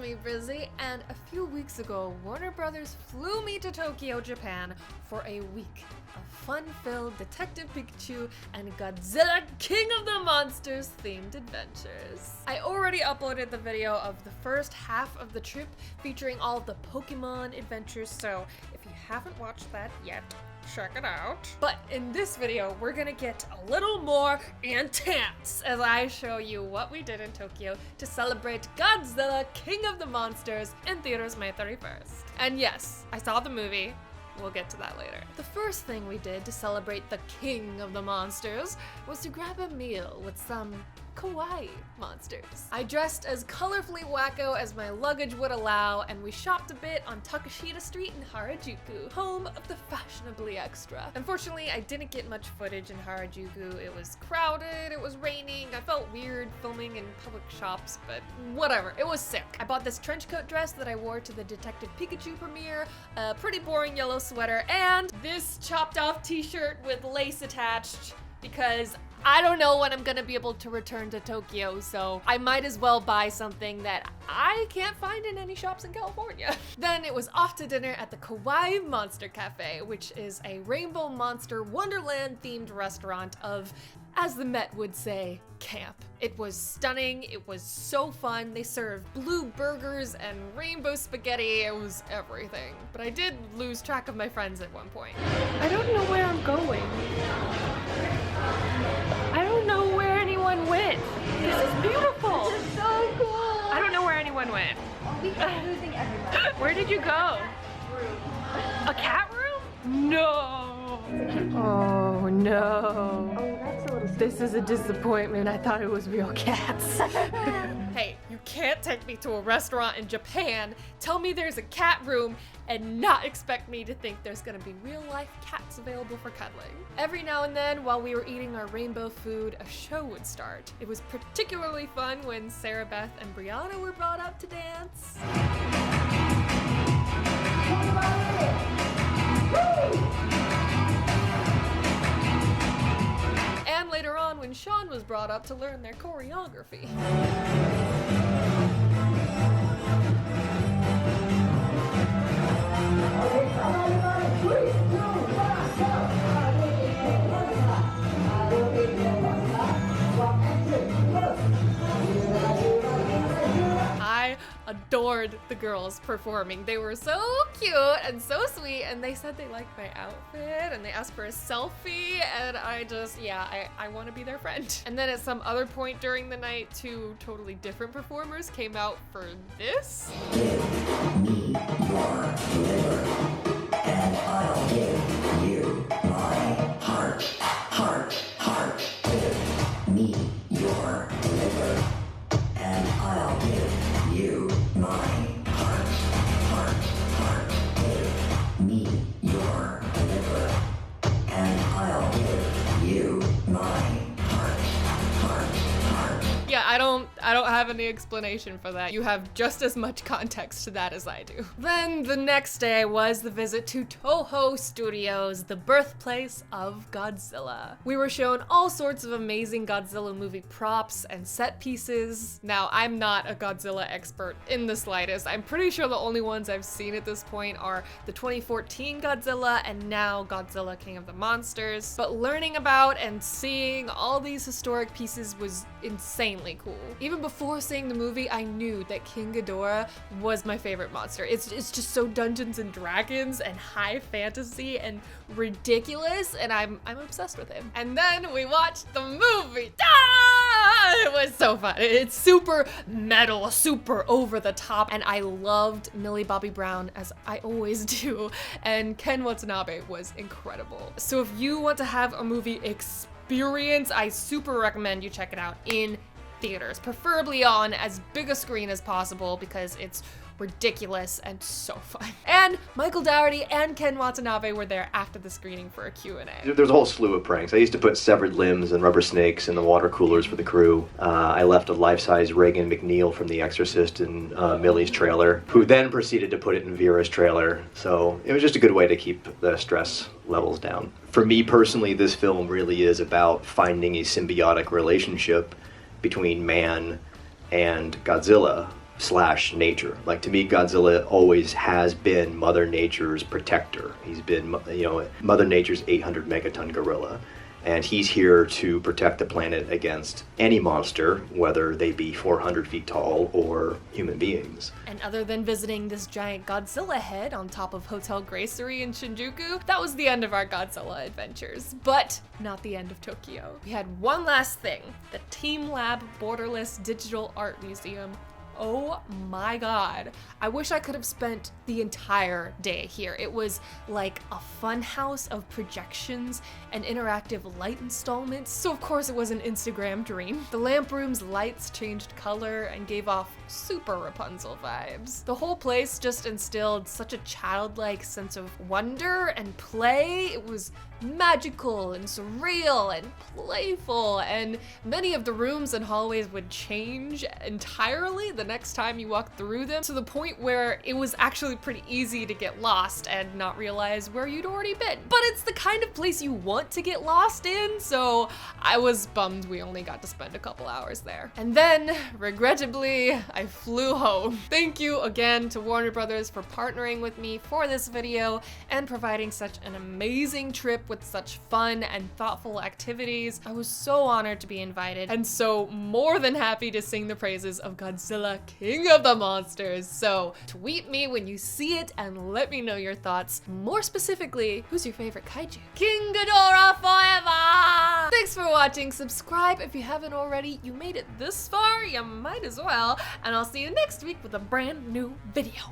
me, Brizzy, and a few weeks ago, Warner Brothers flew me to Tokyo, Japan for a week of fun-filled Detective Pikachu and Godzilla King of the Monsters themed adventures. I already uploaded the video of the first half of the trip featuring all of the Pokemon adventures, so if you haven't watched that yet, check it out. But in this video, we're gonna get a little more intense as I show you what we did in Tokyo to celebrate Godzilla King of the Monsters in theaters May 31st. And yes, I saw the movie. We'll get to that later. The first thing we did to celebrate the King of the Monsters was to grab a meal with some Kawaii monsters. I dressed as colorfully wacko as my luggage would allow, and we shopped a bit on Takashita Street in Harajuku, home of the fashionably extra. Unfortunately, I didn't get much footage in Harajuku. It was crowded, it was raining, I felt weird filming in public shops, but whatever, it was sick. I bought this trench coat dress that I wore to the Detective Pikachu premiere, a pretty boring yellow sweater, and this chopped off t-shirt with lace attached because I don't know when I'm gonna be able to return to Tokyo, so I might as well buy something that I can't find in any shops in California. Then it was off to dinner at the Kawaii Monster Cafe, which is a Rainbow Monster Wonderland themed restaurant of, as the Met would say, camp. It was stunning, it was so fun. They served blue burgers and rainbow spaghetti, it was everything. But I did lose track of my friends at one point. I don't know where I'm going. I don't know where anyone went. This is beautiful. This is so cool. I don't know where anyone went. We kept losing everyone. Where did you go? A cat room? No. Oh no. Oh, that's a little scary. This is a disappointment. I thought it was real cats. Hey, you can't take me to a restaurant in Japan, tell me there's a cat room, and not expect me to think there's gonna be real life cats available for cuddling. Every now and then, while we were eating our rainbow food, a show would start. It was particularly fun when Sarah Beth and Brianna were brought up to dance. And later on when Sean was brought up to learn their choreography. I adored the girls performing. They were so cute and so sweet, and they said they liked my outfit and they asked for a selfie, and I just, yeah, I want to be their friend. And then at some other point during the night, two totally different performers came out for this. Give me your liver, and I'll give you my heart. Heart, heart. Give me your liver, and I'll give you my heart. Heart, heart. Give me your liver, and I'll give you my heart. Heart, heart. Yeah, I don't have any explanation for that. You have just as much context to that as I do. Then the next day was the visit to Toho Studios, the birthplace of Godzilla. We were shown all sorts of amazing Godzilla movie props and set pieces. Now, I'm not a Godzilla expert in the slightest. I'm pretty sure the only ones I've seen at this point are the 2014 Godzilla and now Godzilla King of the Monsters. But learning about and seeing all these historic pieces was insanely cool. Even before seeing the movie, I knew that King Ghidorah was my favorite monster. It's just so Dungeons and Dragons and high fantasy and ridiculous, and I'm obsessed with him. And then we watched the movie. Ah! It was so fun. It's super metal, super over the top, and I loved Millie Bobby Brown, as I always do, and Ken Watanabe was incredible. So if you want to have a movie experience, I super recommend you check it out in theaters, preferably on as big a screen as possible because it's ridiculous and so fun. And Michael Dougherty and Ken Watanabe were there after the screening for a Q&A. There's a whole slew of pranks. I used to put severed limbs and rubber snakes in the water coolers for the crew. I left a life-size Reagan McNeil from The Exorcist in Millie's trailer, who then proceeded to put it in Vera's trailer. So it was just a good way to keep the stress levels down. For me personally, this film really is about finding a symbiotic relationship between man and Godzilla. slash nature. Like, to me, Godzilla always has been Mother Nature's protector. He's been, you know, Mother Nature's 800 megaton gorilla. And he's here to protect the planet against any monster, whether they be 400 feet tall or human beings. And other than visiting this giant Godzilla head on top of Hotel Gracery in Shinjuku, that was the end of our Godzilla adventures. But not the end of Tokyo. We had one last thing, the TeamLab Borderless Digital Art Museum. Oh my god. I wish I could have spent the entire day here. It was like a fun house of projections and interactive light installments, so of course it was an Instagram dream. The lamp room's lights changed color and gave off super Rapunzel vibes. The whole place just instilled such a childlike sense of wonder and play. It was magical and surreal and playful, and many of the rooms and hallways would change entirely the next time you walked through them, to the point where it was actually pretty easy to get lost and not realize where you'd already been. But it's the kind of place you want to get lost in, so I was bummed we only got to spend a couple hours there. And then, regrettably, I flew home. Thank you again to Warner Brothers for partnering with me for this video and providing such an amazing trip with such fun and thoughtful activities. I was so honored to be invited, and so more than happy to sing the praises of Godzilla, King of the Monsters. So tweet me when you see it and let me know your thoughts. More specifically, who's your favorite kaiju? King Ghidorah forever! Thanks for watching. Subscribe if you haven't already. You made it this far, you might as well. And I'll see you next week with a brand new video.